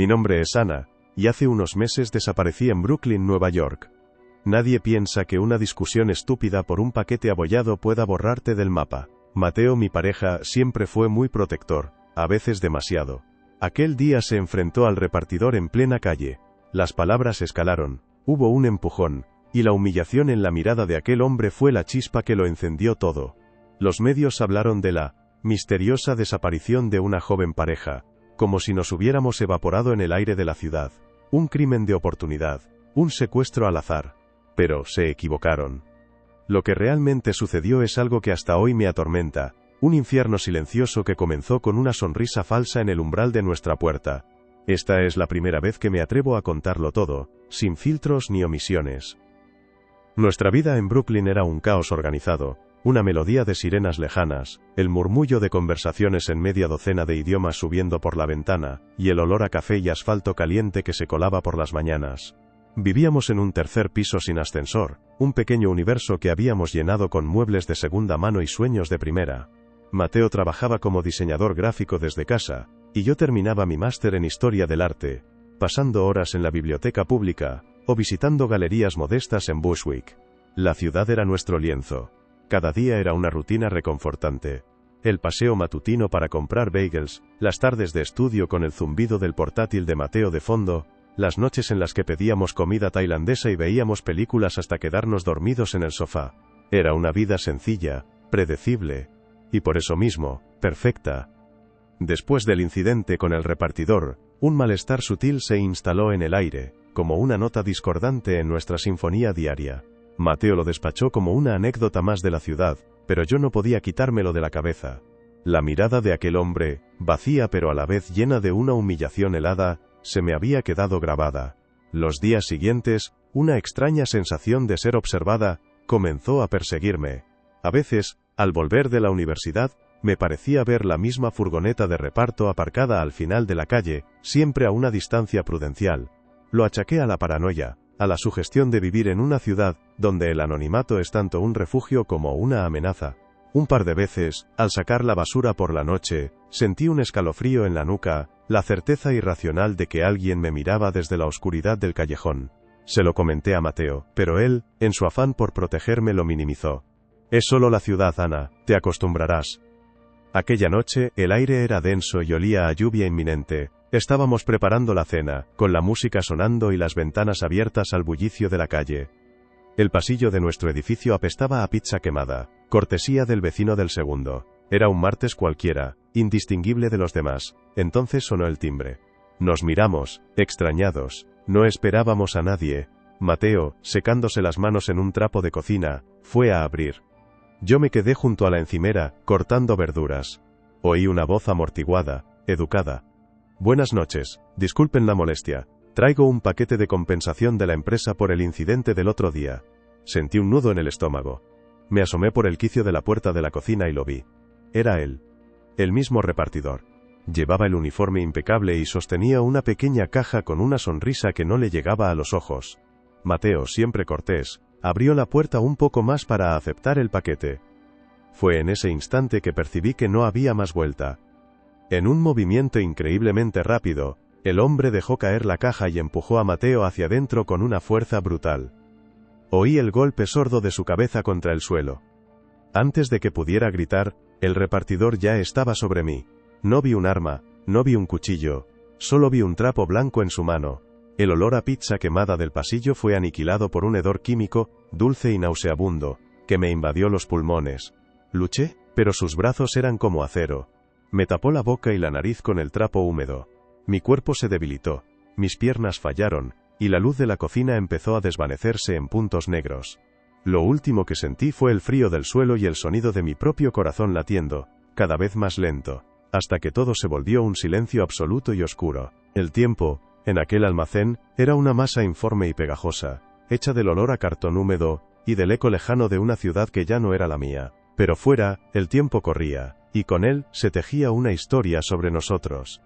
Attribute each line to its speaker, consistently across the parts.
Speaker 1: Mi nombre es Ana, y hace unos meses desaparecí en Brooklyn, Nueva York. Nadie piensa que una discusión estúpida por un paquete abollado pueda borrarte del mapa. Mateo, mi pareja, siempre fue muy protector, a veces demasiado. Aquel día se enfrentó al repartidor en plena calle. Las palabras escalaron, hubo un empujón, y la humillación en la mirada de aquel hombre fue la chispa que lo encendió todo. Los medios hablaron de la misteriosa desaparición de una joven pareja, como si nos hubiéramos evaporado en el aire de la ciudad. Un crimen de oportunidad, un secuestro al azar. Pero se equivocaron. Lo que realmente sucedió es algo que hasta hoy me atormenta, un infierno silencioso que comenzó con una sonrisa falsa en el umbral de nuestra puerta. Esta es la primera vez que me atrevo a contarlo todo, sin filtros ni omisiones. Nuestra vida en Brooklyn era un caos organizado, una melodía de sirenas lejanas, el murmullo de conversaciones en media docena de idiomas subiendo por la ventana, y el olor a café y asfalto caliente que se colaba por las mañanas. Vivíamos en un tercer piso sin ascensor, un pequeño universo que habíamos llenado con muebles de segunda mano y sueños de primera. Mateo trabajaba como diseñador gráfico desde casa, y yo terminaba mi máster en Historia del Arte, pasando horas en la biblioteca pública, o visitando galerías modestas en Bushwick. La ciudad era nuestro lienzo. Cada día era una rutina reconfortante. El paseo matutino para comprar bagels, las tardes de estudio con el zumbido del portátil de Mateo de fondo, las noches en las que pedíamos comida tailandesa y veíamos películas hasta quedarnos dormidos en el sofá. Era una vida sencilla, predecible, y por eso mismo, perfecta. Después del incidente con el repartidor, un malestar sutil se instaló en el aire, como una nota discordante en nuestra sinfonía diaria. Mateo lo despachó como una anécdota más de la ciudad, pero yo no podía quitármelo de la cabeza. La mirada de aquel hombre, vacía pero a la vez llena de una humillación helada, se me había quedado grabada. Los días siguientes, una extraña sensación de ser observada, comenzó a perseguirme. A veces, al volver de la universidad, me parecía ver la misma furgoneta de reparto aparcada al final de la calle, siempre a una distancia prudencial. Lo achaqué a la paranoia, a la sugestión de vivir en una ciudad, donde el anonimato es tanto un refugio como una amenaza. Un par de veces, al sacar la basura por la noche, sentí un escalofrío en la nuca, la certeza irracional de que alguien me miraba desde la oscuridad del callejón. Se lo comenté a Mateo, pero él, en su afán por protegerme, lo minimizó. Es solo la ciudad, Ana, te acostumbrarás. Aquella noche, el aire era denso y olía a lluvia inminente. Estábamos preparando la cena, con la música sonando y las ventanas abiertas al bullicio de la calle. El pasillo de nuestro edificio apestaba a pizza quemada, cortesía del vecino del segundo. Era un martes cualquiera, indistinguible de los demás. Entonces sonó el timbre. Nos miramos, extrañados. No esperábamos a nadie. Mateo, secándose las manos en un trapo de cocina, fue a abrir. Yo me quedé junto a la encimera, cortando verduras. Oí una voz amortiguada, educada. Buenas noches, disculpen la molestia. Traigo un paquete de compensación de la empresa por el incidente del otro día. Sentí un nudo en el estómago. Me asomé por el quicio de la puerta de la cocina y lo vi. Era él. El mismo repartidor. Llevaba el uniforme impecable y sostenía una pequeña caja con una sonrisa que no le llegaba a los ojos. Mateo, siempre cortés, abrió la puerta un poco más para aceptar el paquete. Fue en ese instante que percibí que no había más vuelta. En un movimiento increíblemente rápido, el hombre dejó caer la caja y empujó a Mateo hacia adentro con una fuerza brutal. Oí el golpe sordo de su cabeza contra el suelo. Antes de que pudiera gritar, el repartidor ya estaba sobre mí. No vi un arma, no vi un cuchillo, solo vi un trapo blanco en su mano. El olor a pizza quemada del pasillo fue aniquilado por un hedor químico, dulce y nauseabundo, que me invadió los pulmones. Luché, pero sus brazos eran como acero. Me tapó la boca y la nariz con el trapo húmedo. Mi cuerpo se debilitó, mis piernas fallaron, y la luz de la cocina empezó a desvanecerse en puntos negros. Lo último que sentí fue el frío del suelo y el sonido de mi propio corazón latiendo, cada vez más lento, hasta que todo se volvió un silencio absoluto y oscuro. El tiempo, en aquel almacén, era una masa informe y pegajosa, hecha del olor a cartón húmedo, y del eco lejano de una ciudad que ya no era la mía. Pero fuera, el tiempo corría, y con él se tejía una historia sobre nosotros.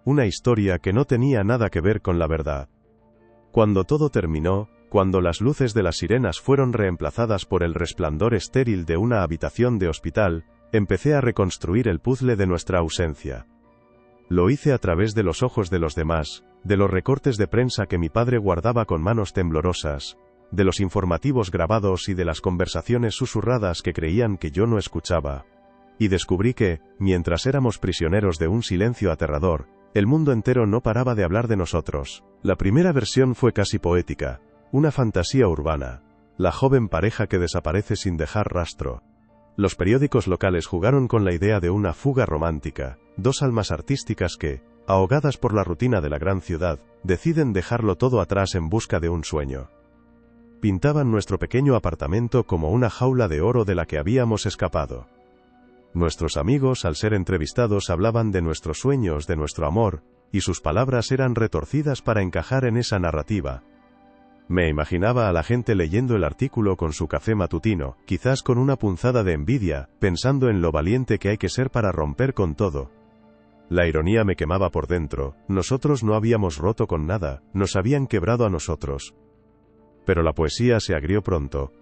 Speaker 1: Una historia que no tenía nada que ver con la verdad. Cuando todo terminó, cuando las luces de las sirenas fueron reemplazadas por el resplandor estéril de una habitación de hospital, empecé a reconstruir el puzzle de nuestra ausencia. Lo hice a través de los ojos de los demás, de los recortes de prensa que mi padre guardaba con manos temblorosas, de los informativos grabados y de las conversaciones susurradas que creían que yo no escuchaba. Y descubrí que, mientras éramos prisioneros de un silencio aterrador, el mundo entero no paraba de hablar de nosotros. La primera versión fue casi poética, una fantasía urbana, la joven pareja que desaparece sin dejar rastro. Los periódicos locales jugaron con la idea de una fuga romántica, dos almas artísticas que, ahogadas por la rutina de la gran ciudad, deciden dejarlo todo atrás en busca de un sueño. Pintaban nuestro pequeño apartamento como una jaula de oro de la que habíamos escapado. Nuestros amigos, al ser entrevistados, hablaban de nuestros sueños, de nuestro amor, y sus palabras eran retorcidas para encajar en esa narrativa. Me imaginaba a la gente leyendo el artículo con su café matutino, quizás con una punzada de envidia, pensando en lo valiente que hay que ser para romper con todo. La ironía me quemaba por dentro, nosotros no habíamos roto con nada, nos habían quebrado a nosotros. Pero la poesía se agrió pronto.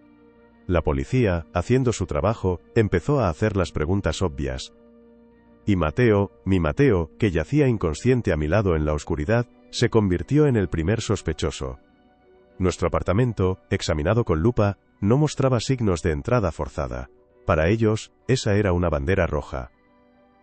Speaker 1: La policía, haciendo su trabajo, empezó a hacer las preguntas obvias. Y Mateo, mi Mateo, que yacía inconsciente a mi lado en la oscuridad, se convirtió en el primer sospechoso. Nuestro apartamento, examinado con lupa, no mostraba signos de entrada forzada. Para ellos, esa era una bandera roja.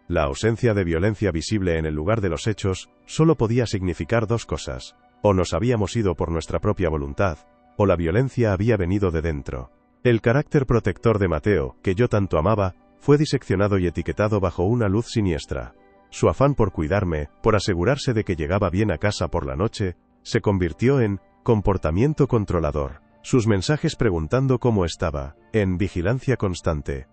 Speaker 1: La ausencia de violencia visible en el lugar de los hechos solo podía significar dos cosas: o nos habíamos ido por nuestra propia voluntad, o la violencia había venido de dentro. El carácter protector de Mateo, que yo tanto amaba, fue diseccionado y etiquetado bajo una luz siniestra. Su afán por cuidarme, por asegurarse de que llegaba bien a casa por la noche, se convirtió en comportamiento controlador. Sus mensajes preguntando cómo estaba, en vigilancia constante.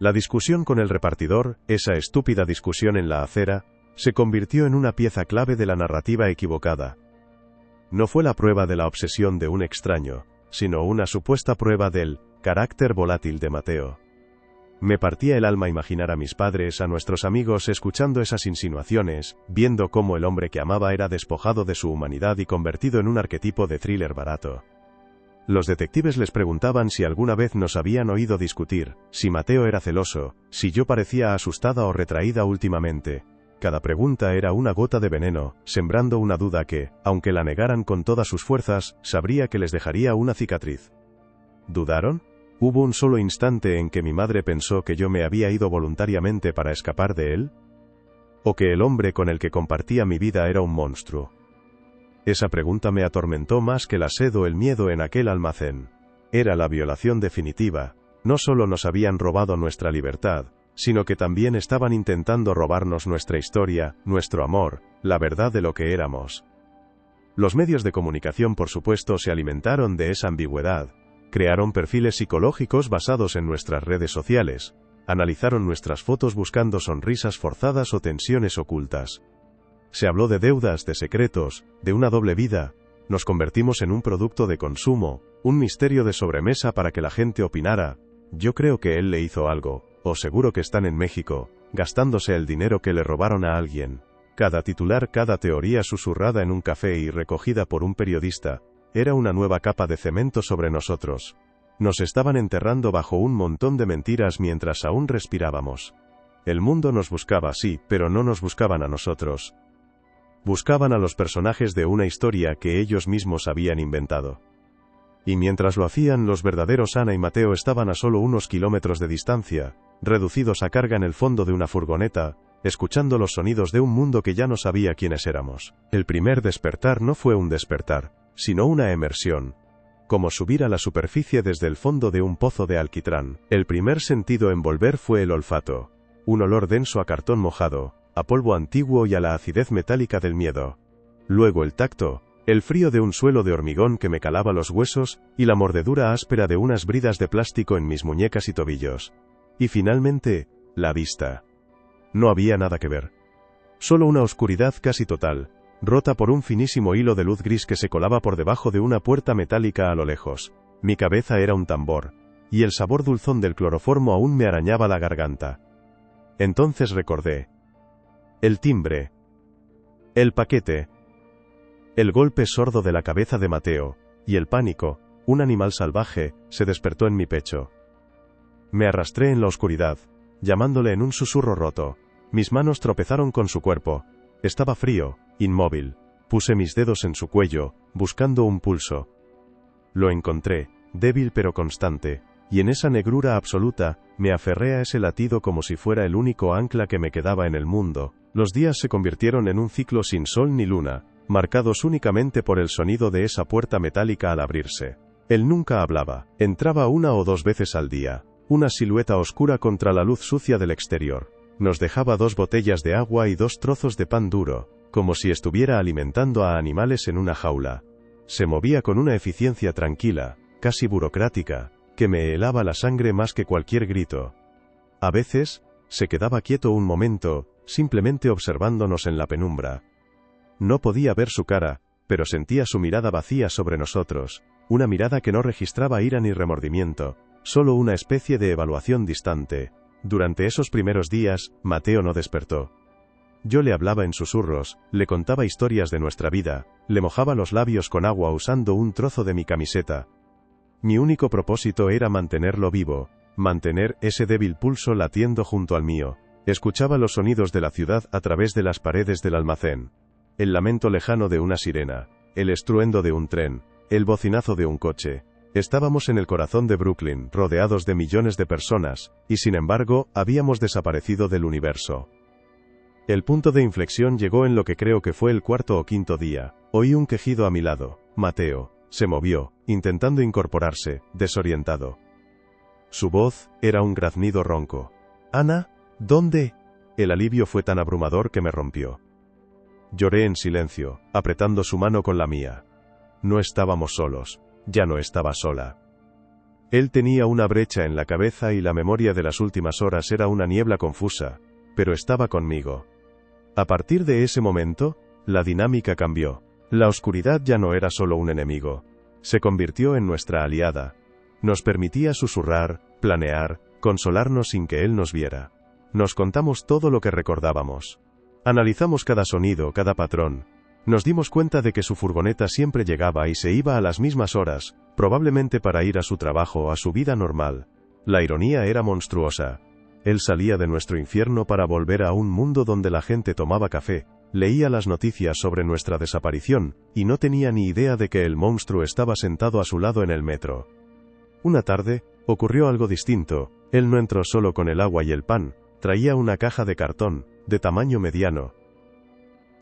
Speaker 1: La discusión con el repartidor, esa estúpida discusión en la acera, se convirtió en una pieza clave de la narrativa equivocada. No fue la prueba de la obsesión de un extraño, sino una supuesta prueba del carácter volátil de Mateo. Me partía el alma imaginar a mis padres, a nuestros amigos escuchando esas insinuaciones, viendo cómo el hombre que amaba era despojado de su humanidad y convertido en un arquetipo de thriller barato. Los detectives les preguntaban si alguna vez nos habían oído discutir, si Mateo era celoso, si yo parecía asustada o retraída últimamente. Cada pregunta era una gota de veneno, sembrando una duda que, aunque la negaran con todas sus fuerzas, sabría que les dejaría una cicatriz. ¿Dudaron? ¿Hubo un solo instante en que mi madre pensó que yo me había ido voluntariamente para escapar de él? ¿O que el hombre con el que compartía mi vida era un monstruo? Esa pregunta me atormentó más que la sed o el miedo en aquel almacén. Era la violación definitiva. No solo nos habían robado nuestra libertad, sino que también estaban intentando robarnos nuestra historia, nuestro amor, la verdad de lo que éramos. Los medios de comunicación, por supuesto, se alimentaron de esa ambigüedad. Crearon perfiles psicológicos basados en nuestras redes sociales. Analizaron nuestras fotos buscando sonrisas forzadas o tensiones ocultas. Se habló de deudas, de secretos, de una doble vida. Nos convertimos en un producto de consumo, un misterio de sobremesa para que la gente opinara. Yo creo que él le hizo algo, o seguro que están en México, gastándose el dinero que le robaron a alguien. Cada titular, cada teoría susurrada en un café y recogida por un periodista, era una nueva capa de cemento sobre nosotros. Nos estaban enterrando bajo un montón de mentiras mientras aún respirábamos. El mundo nos buscaba, sí, pero no nos buscaban a nosotros. Buscaban a los personajes de una historia que ellos mismos habían inventado. Y mientras lo hacían, los verdaderos Ana y Mateo estaban a solo unos kilómetros de distancia, reducidos a carga en el fondo de una furgoneta, escuchando los sonidos de un mundo que ya no sabía quiénes éramos. El primer despertar no fue un despertar, sino una emersión. Como subir a la superficie desde el fondo de un pozo de alquitrán. El primer sentido en volver fue el olfato. Un olor denso a cartón mojado, a polvo antiguo y a la acidez metálica del miedo. Luego el tacto, el frío de un suelo de hormigón que me calaba los huesos, y la mordedura áspera de unas bridas de plástico en mis muñecas y tobillos. Y finalmente, la vista. No había nada que ver. Solo una oscuridad casi total, rota por un finísimo hilo de luz gris que se colaba por debajo de una puerta metálica a lo lejos. Mi cabeza era un tambor, y el sabor dulzón del cloroformo aún me arañaba la garganta. Entonces recordé. El timbre. El paquete. El golpe sordo de la cabeza de Mateo, y el pánico, un animal salvaje, se despertó en mi pecho. Me arrastré en la oscuridad, llamándole en un susurro roto. Mis manos tropezaron con su cuerpo. Estaba frío, inmóvil. Puse mis dedos en su cuello, buscando un pulso. Lo encontré, débil pero constante, y en esa negrura absoluta, me aferré a ese latido como si fuera el único ancla que me quedaba en el mundo. Los días se convirtieron en un ciclo sin sol ni luna, marcados únicamente por el sonido de esa puerta metálica al abrirse. Él nunca hablaba, entraba 1 o 2 veces al día, una silueta oscura contra la luz sucia del exterior. Nos dejaba 2 botellas de agua y 2 trozos de pan duro, como si estuviera alimentando a animales en una jaula. Se movía con una eficiencia tranquila, casi burocrática, que me helaba la sangre más que cualquier grito. A veces, se quedaba quieto un momento, simplemente observándonos en la penumbra. No podía ver su cara, pero sentía su mirada vacía sobre nosotros, una mirada que no registraba ira ni remordimiento, solo una especie de evaluación distante. Durante esos primeros días, Mateo no despertó. Yo le hablaba en susurros, le contaba historias de nuestra vida, le mojaba los labios con agua usando un trozo de mi camiseta. Mi único propósito era mantenerlo vivo, mantener ese débil pulso latiendo junto al mío. Escuchaba los sonidos de la ciudad a través de las paredes del almacén. El lamento lejano de una sirena, el estruendo de un tren, el bocinazo de un coche. Estábamos en el corazón de Brooklyn, rodeados de millones de personas, y sin embargo, habíamos desaparecido del universo. El punto de inflexión llegó en lo que creo que fue el 4º o 5º día. Oí un quejido a mi lado. Mateo se movió, intentando incorporarse, desorientado. Su voz era un graznido ronco. «Ana, ¿dónde?» El alivio fue tan abrumador que me rompió. Lloré en silencio, apretando su mano con la mía. No estábamos solos. Ya no estaba sola. Él tenía una brecha en la cabeza y la memoria de las últimas horas era una niebla confusa, pero estaba conmigo. A partir de ese momento, la dinámica cambió. La oscuridad ya no era solo un enemigo. Se convirtió en nuestra aliada. Nos permitía susurrar, planear, consolarnos sin que él nos viera. Nos contamos todo lo que recordábamos. Analizamos cada sonido, cada patrón. Nos dimos cuenta de que su furgoneta siempre llegaba y se iba a las mismas horas, probablemente para ir a su trabajo o a su vida normal. La ironía era monstruosa. Él salía de nuestro infierno para volver a un mundo donde la gente tomaba café, leía las noticias sobre nuestra desaparición, y no tenía ni idea de que el monstruo estaba sentado a su lado en el metro. Una tarde, ocurrió algo distinto. Él no entró solo con el agua y el pan, traía una caja de cartón, de tamaño mediano.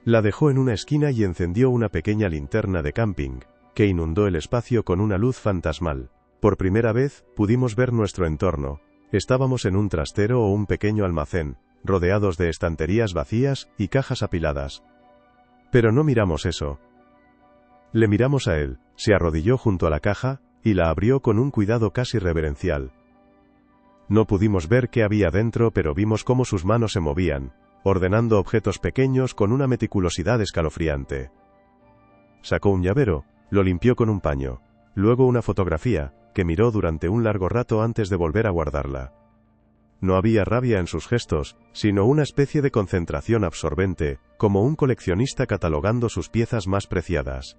Speaker 1: La dejó en una esquina y encendió una pequeña linterna de camping, que inundó el espacio con una luz fantasmal. Por primera vez, pudimos ver nuestro entorno. Estábamos en un trastero o un pequeño almacén, rodeados de estanterías vacías y cajas apiladas. Pero no miramos eso. Le miramos a él, se arrodilló junto a la caja, y la abrió con un cuidado casi reverencial. No pudimos ver qué había dentro, pero vimos cómo sus manos se movían, ordenando objetos pequeños con una meticulosidad escalofriante. Sacó un llavero, lo limpió con un paño, luego una fotografía, que miró durante un largo rato antes de volver a guardarla. No había rabia en sus gestos, sino una especie de concentración absorbente, como un coleccionista catalogando sus piezas más preciadas.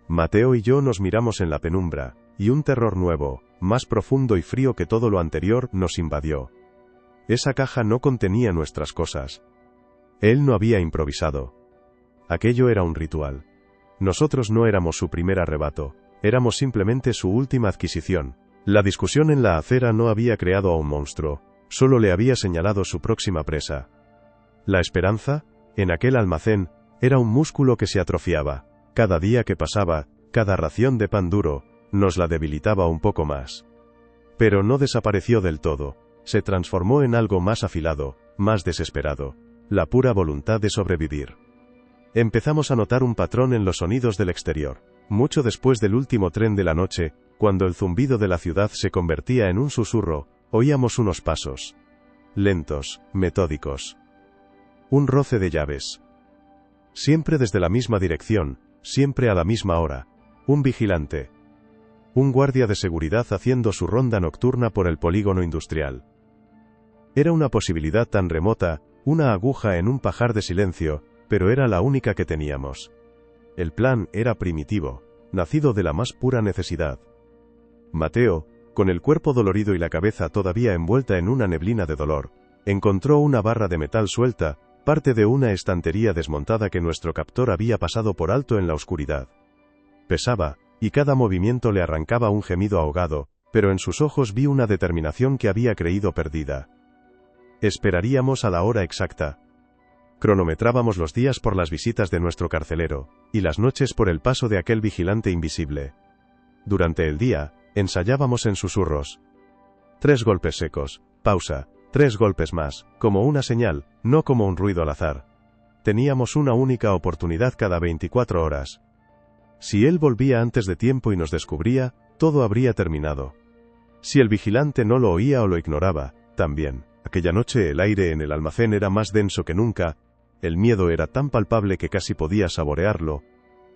Speaker 1: Mateo y yo nos miramos en la penumbra, y un terror nuevo, más profundo y frío que todo lo anterior, nos invadió. Esa caja no contenía nuestras cosas. Él no había improvisado. Aquello era un ritual. Nosotros no éramos su primer arrebato, éramos simplemente su última adquisición. La discusión en la acera no había creado a un monstruo, solo le había señalado su próxima presa. La esperanza, en aquel almacén, era un músculo que se atrofiaba. Cada día que pasaba, cada ración de pan duro, nos la debilitaba un poco más. Pero no desapareció del todo. Se transformó en algo más afilado, más desesperado. La pura voluntad de sobrevivir. Empezamos a notar un patrón en los sonidos del exterior. Mucho después del último tren de la noche, cuando el zumbido de la ciudad se convertía en un susurro, oíamos unos pasos. Lentos, metódicos. Un roce de llaves. Siempre desde la misma dirección, siempre a la misma hora. Un vigilante. Un guardia de seguridad haciendo su ronda nocturna por el polígono industrial. Era una posibilidad tan remota, una aguja en un pajar de silencio, pero era la única que teníamos. El plan era primitivo, nacido de la más pura necesidad. Mateo, con el cuerpo dolorido y la cabeza todavía envuelta en una neblina de dolor, Encontró una barra de metal suelta, parte de una estantería desmontada que nuestro captor había pasado por alto en la oscuridad. Pesaba, y cada movimiento le arrancaba un gemido ahogado, pero en sus ojos vi una determinación que había creído perdida. Esperaríamos a la hora exacta. Cronometrábamos los días por las visitas de nuestro carcelero, y las noches por el paso de aquel vigilante invisible. Durante el día, ensayábamos en susurros. 3 golpes secos, pausa, 3 golpes más, como una señal, no como un ruido al azar. Teníamos una única oportunidad cada 24 horas. Si él volvía antes de tiempo y nos descubría, todo habría terminado. Si el vigilante no lo oía o lo ignoraba, también. Aquella noche el aire en el almacén era más denso que nunca, el miedo era tan palpable que casi podía saborearlo.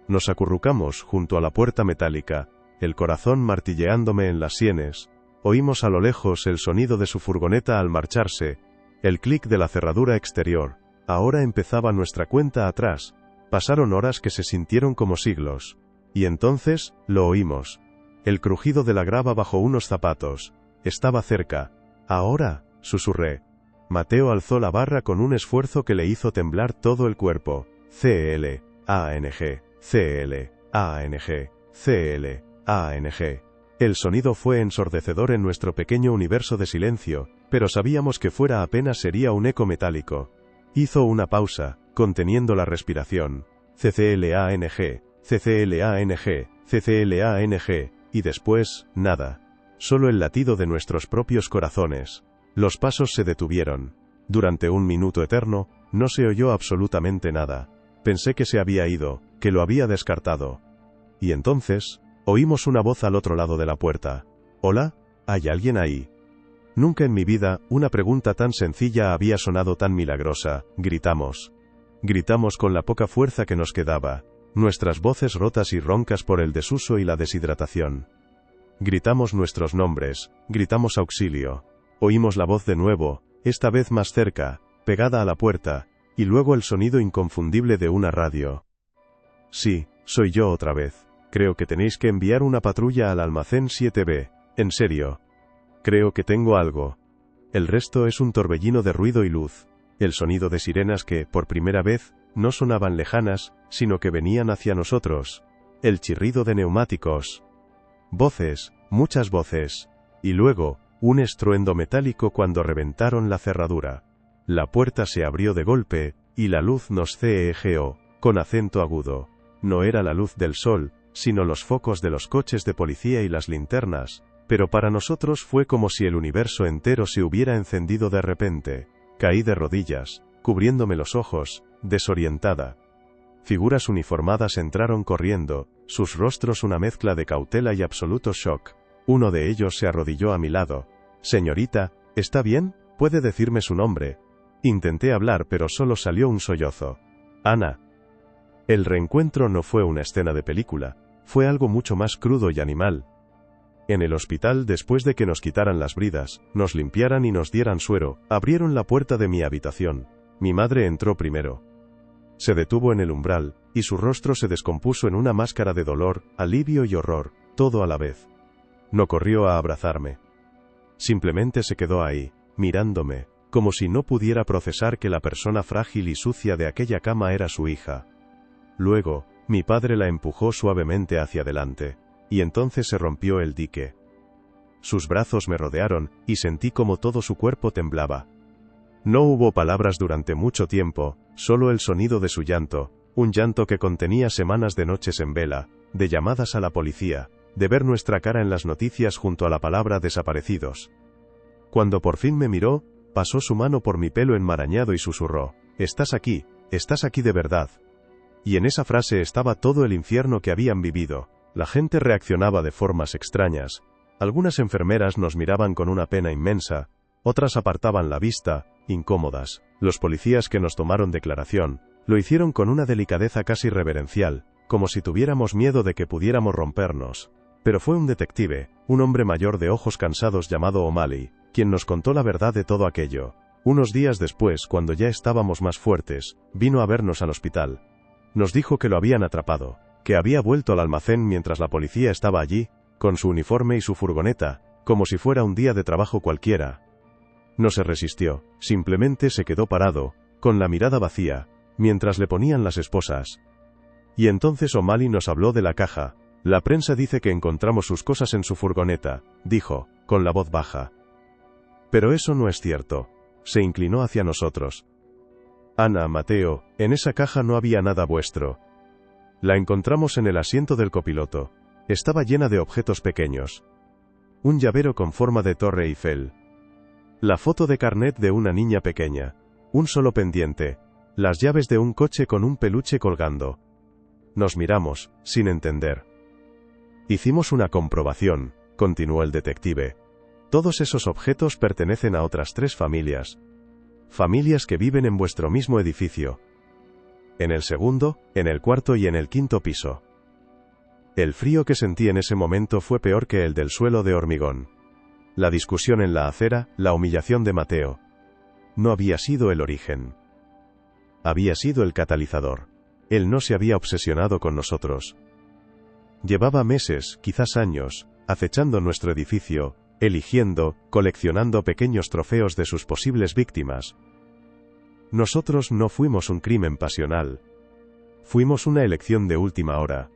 Speaker 1: Nos acurrucamos junto a la puerta metálica, el corazón martilleándome en las sienes. Oímos a lo lejos el sonido de su furgoneta al marcharse, el clic de la cerradura exterior. Ahora empezaba nuestra cuenta atrás. Pasaron horas que se sintieron como siglos. Y entonces, lo oímos. El crujido de la grava bajo unos zapatos. Estaba cerca. Ahora, susurré. Mateo alzó la barra con un esfuerzo que le hizo temblar todo el cuerpo. C-L-A-N-G, C-L-A-N-G, C-L-A-N-G. El sonido fue ensordecedor en nuestro pequeño universo de silencio, pero sabíamos que fuera apenas sería un eco metálico. Hizo una pausa, conteniendo la respiración. C-C-L-A-N-G, C-C-L-A-N-G, C-C-L-A-N-G, y después, nada. Solo el latido de nuestros propios corazones. Los pasos se detuvieron. Durante un minuto eterno, no se oyó absolutamente nada. Pensé que se había ido, que lo había descartado. Y entonces, oímos una voz al otro lado de la puerta. ¿Hola? ¿Hay alguien ahí? Nunca en mi vida, una pregunta tan sencilla había sonado tan milagrosa. Gritamos. Gritamos con la poca fuerza que nos quedaba, nuestras voces rotas y roncas por el desuso y la deshidratación. Gritamos nuestros nombres, gritamos auxilio. Oímos la voz de nuevo, esta vez más cerca, pegada a la puerta, y luego el sonido inconfundible de una radio. Sí, soy yo otra vez. Creo que tenéis que enviar una patrulla al almacén 7B. En serio. Creo que tengo algo. El resto es un torbellino de ruido y luz. El sonido de sirenas que, por primera vez, no sonaban lejanas, sino que venían hacia nosotros. El chirrido de neumáticos. Voces, muchas voces. Y luego, un estruendo metálico cuando reventaron la cerradura. La puerta se abrió de golpe, y la luz nos ceejeó, con acento agudo. No era la luz del sol, sino los focos de los coches de policía y las linternas, pero para nosotros fue como si el universo entero se hubiera encendido de repente. Caí de rodillas, cubriéndome los ojos, desorientada. Figuras uniformadas entraron corriendo, sus rostros una mezcla de cautela y absoluto shock. Uno de ellos se arrodilló a mi lado. Señorita, ¿está bien? ¿Puede decirme su nombre? Intenté hablar pero solo salió un sollozo. Ana. El reencuentro no fue una escena de película, fue algo mucho más crudo y animal. En el hospital, después de que nos quitaran las bridas, nos limpiaran y nos dieran suero, abrieron la puerta de mi habitación. Mi madre entró primero. Se detuvo en el umbral, y su rostro se descompuso en una máscara de dolor, alivio y horror, todo a la vez. No corrió a abrazarme. Simplemente se quedó ahí, mirándome, como si no pudiera procesar que la persona frágil y sucia de aquella cama era su hija. Luego, mi padre la empujó suavemente hacia adelante, y entonces se rompió el dique. Sus brazos me rodearon, y sentí como todo su cuerpo temblaba. No hubo palabras durante mucho tiempo, solo el sonido de su llanto, un llanto que contenía semanas de noches en vela, de llamadas a la policía, de ver nuestra cara en las noticias junto a la palabra desaparecidos. Cuando por fin me miró, pasó su mano por mi pelo enmarañado y susurró, estás aquí de verdad. Y en esa frase estaba todo el infierno que habían vivido. La gente reaccionaba de formas extrañas. Algunas enfermeras nos miraban con una pena inmensa, otras apartaban la vista, incómodas. Los policías que nos tomaron declaración, lo hicieron con una delicadeza casi reverencial, como si tuviéramos miedo de que pudiéramos rompernos. Pero fue un detective, un hombre mayor de ojos cansados llamado O'Malley, quien nos contó la verdad de todo aquello. Unos días después, cuando ya estábamos más fuertes, vino a vernos al hospital. Nos dijo que lo habían atrapado, que había vuelto al almacén mientras la policía estaba allí, con su uniforme y su furgoneta, como si fuera un día de trabajo cualquiera. No se resistió, simplemente se quedó parado, con la mirada vacía, mientras le ponían las esposas. Y entonces O'Malley nos habló de la caja. La prensa dice que encontramos sus cosas en su furgoneta, dijo, con la voz baja. Pero eso no es cierto. Se inclinó hacia nosotros. Ana, Mateo, en esa caja no había nada vuestro. La encontramos en el asiento del copiloto. Estaba llena de objetos pequeños. Un llavero con forma de Torre Eiffel. La foto de carnet de una niña pequeña. Un solo pendiente. Las llaves de un coche con un peluche colgando. Nos miramos, sin entender. Hicimos una comprobación, continuó el detective. Todos esos objetos pertenecen a otras 3 familias. Familias que viven en vuestro mismo edificio. En el segundo, en el cuarto y en el quinto piso. El frío que sentí en ese momento fue peor que el del suelo de hormigón. La discusión en la acera, la humillación de Mateo. No había sido el origen. Había sido el catalizador. Él no se había obsesionado con nosotros. Llevaba meses, quizás años, acechando nuestro edificio, eligiendo, coleccionando pequeños trofeos de sus posibles víctimas. Nosotros no fuimos un crimen pasional. Fuimos una elección de última hora.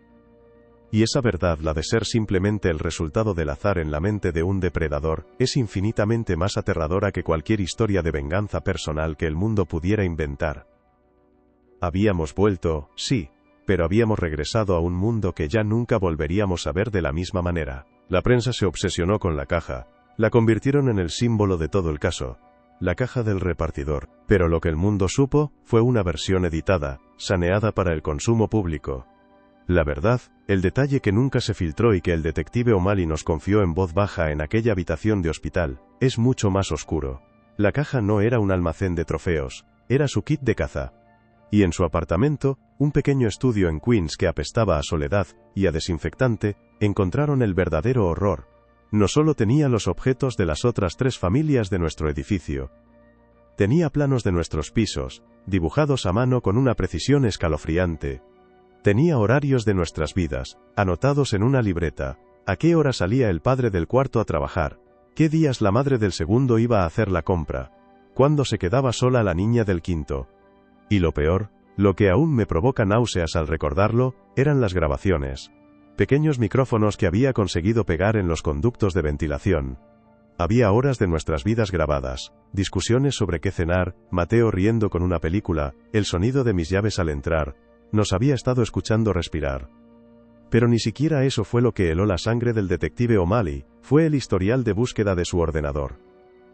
Speaker 1: Y esa verdad, la de ser simplemente el resultado del azar en la mente de un depredador, es infinitamente más aterradora que cualquier historia de venganza personal que el mundo pudiera inventar. Habíamos vuelto, sí, pero habíamos regresado a un mundo que ya nunca volveríamos a ver de la misma manera. La prensa se obsesionó con la caja. La convirtieron en el símbolo de todo el caso. La caja del repartidor. Pero lo que el mundo supo, fue una versión editada, saneada para el consumo público. La verdad, el detalle que nunca se filtró y que el detective O'Malley nos confió en voz baja en aquella habitación de hospital, es mucho más oscuro. La caja no era un almacén de trofeos, era su kit de caza. Y en su apartamento, un pequeño estudio en Queens que apestaba a soledad y a desinfectante, encontraron el verdadero horror. No solo tenía los objetos de las otras 3 familias de nuestro edificio. Tenía planos de nuestros pisos, dibujados a mano con una precisión escalofriante. Tenía horarios de nuestras vidas, anotados en una libreta. A qué hora salía el padre del cuarto a trabajar. Qué días la madre del segundo iba a hacer la compra. Cuándo se quedaba sola la niña del quinto. Y lo peor, lo que aún me provoca náuseas al recordarlo, eran las grabaciones. Pequeños micrófonos que había conseguido pegar en los conductos de ventilación. Había horas de nuestras vidas grabadas, discusiones sobre qué cenar, Mateo riendo con una película, el sonido de mis llaves al entrar. Nos había estado escuchando respirar. Pero ni siquiera eso fue lo que heló la sangre del detective O'Malley, fue el historial de búsqueda de su ordenador.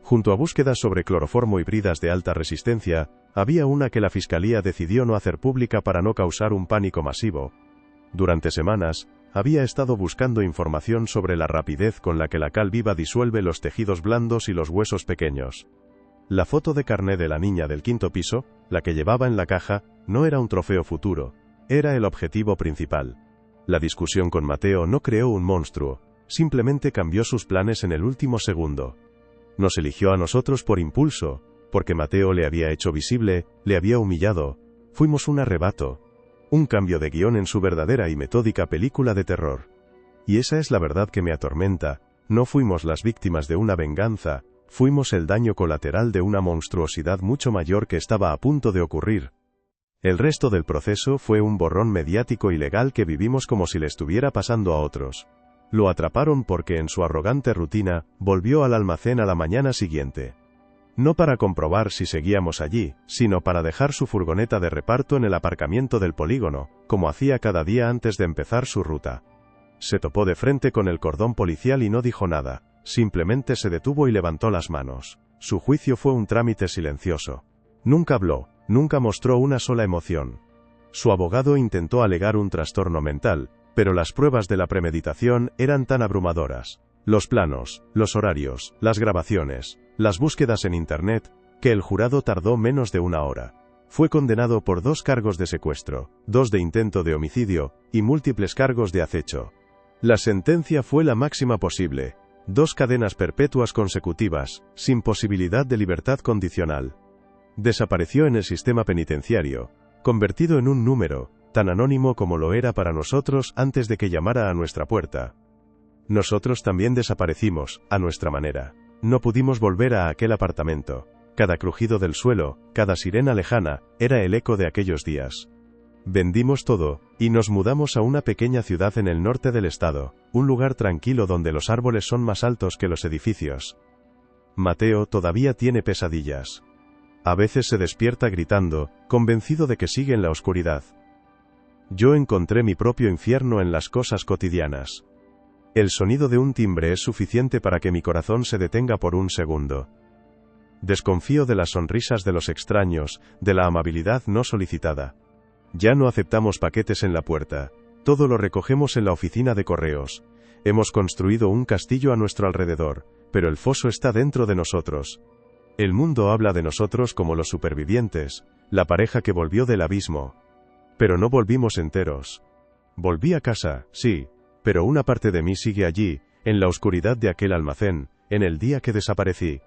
Speaker 1: Junto a búsquedas sobre cloroformo híbridas de alta resistencia, había una que la fiscalía decidió no hacer pública para no causar un pánico masivo. Durante semanas, había estado buscando información sobre la rapidez con la que la cal viva disuelve los tejidos blandos y los huesos pequeños. La foto de carné de la niña del quinto piso, la que llevaba en la caja, no era un trofeo futuro, era el objetivo principal. La discusión con Mateo no creó un monstruo, simplemente cambió sus planes en el último segundo. Nos eligió a nosotros por impulso, porque Mateo le había hecho visible, le había humillado. Fuimos un arrebato. Un cambio de guión en su verdadera y metódica película de terror. Y esa es la verdad que me atormenta. No fuimos las víctimas de una venganza, fuimos el daño colateral de una monstruosidad mucho mayor que estaba a punto de ocurrir. El resto del proceso fue un borrón mediático y legal que vivimos como si le estuviera pasando a otros. Lo atraparon porque en su arrogante rutina, volvió al almacén a la mañana siguiente. No para comprobar si seguíamos allí, sino para dejar su furgoneta de reparto en el aparcamiento del polígono, como hacía cada día antes de empezar su ruta. Se topó de frente con el cordón policial y no dijo nada, simplemente se detuvo y levantó las manos. Su juicio fue un trámite silencioso. Nunca habló, nunca mostró una sola emoción. Su abogado intentó alegar un trastorno mental, pero las pruebas de la premeditación eran tan abrumadoras. Los planos, los horarios, las grabaciones, las búsquedas en Internet, que el jurado tardó menos de una hora. Fue condenado por 2 cargos de secuestro, 2 de intento de homicidio, y múltiples cargos de acecho. La sentencia fue la máxima posible, 2 cadenas perpetuas consecutivas, sin posibilidad de libertad condicional. Desapareció en el sistema penitenciario, convertido en un número, tan anónimo como lo era para nosotros antes de que llamara a nuestra puerta. Nosotros también desaparecimos, a nuestra manera. No pudimos volver a aquel apartamento. Cada crujido del suelo, cada sirena lejana, era el eco de aquellos días. Vendimos todo, y nos mudamos a una pequeña ciudad en el norte del estado, un lugar tranquilo donde los árboles son más altos que los edificios. Mateo todavía tiene pesadillas. A veces se despierta gritando, convencido de que sigue en la oscuridad. Yo encontré mi propio infierno en las cosas cotidianas. El sonido de un timbre es suficiente para que mi corazón se detenga por un segundo. Desconfío de las sonrisas de los extraños, de la amabilidad no solicitada. Ya no aceptamos paquetes en la puerta. Todo lo recogemos en la oficina de correos. Hemos construido un castillo a nuestro alrededor, pero el foso está dentro de nosotros. El mundo habla de nosotros como los supervivientes, la pareja que volvió del abismo. Pero no volvimos enteros. Volví a casa, sí, pero una parte de mí sigue allí, en la oscuridad de aquel almacén, en el día que desaparecí.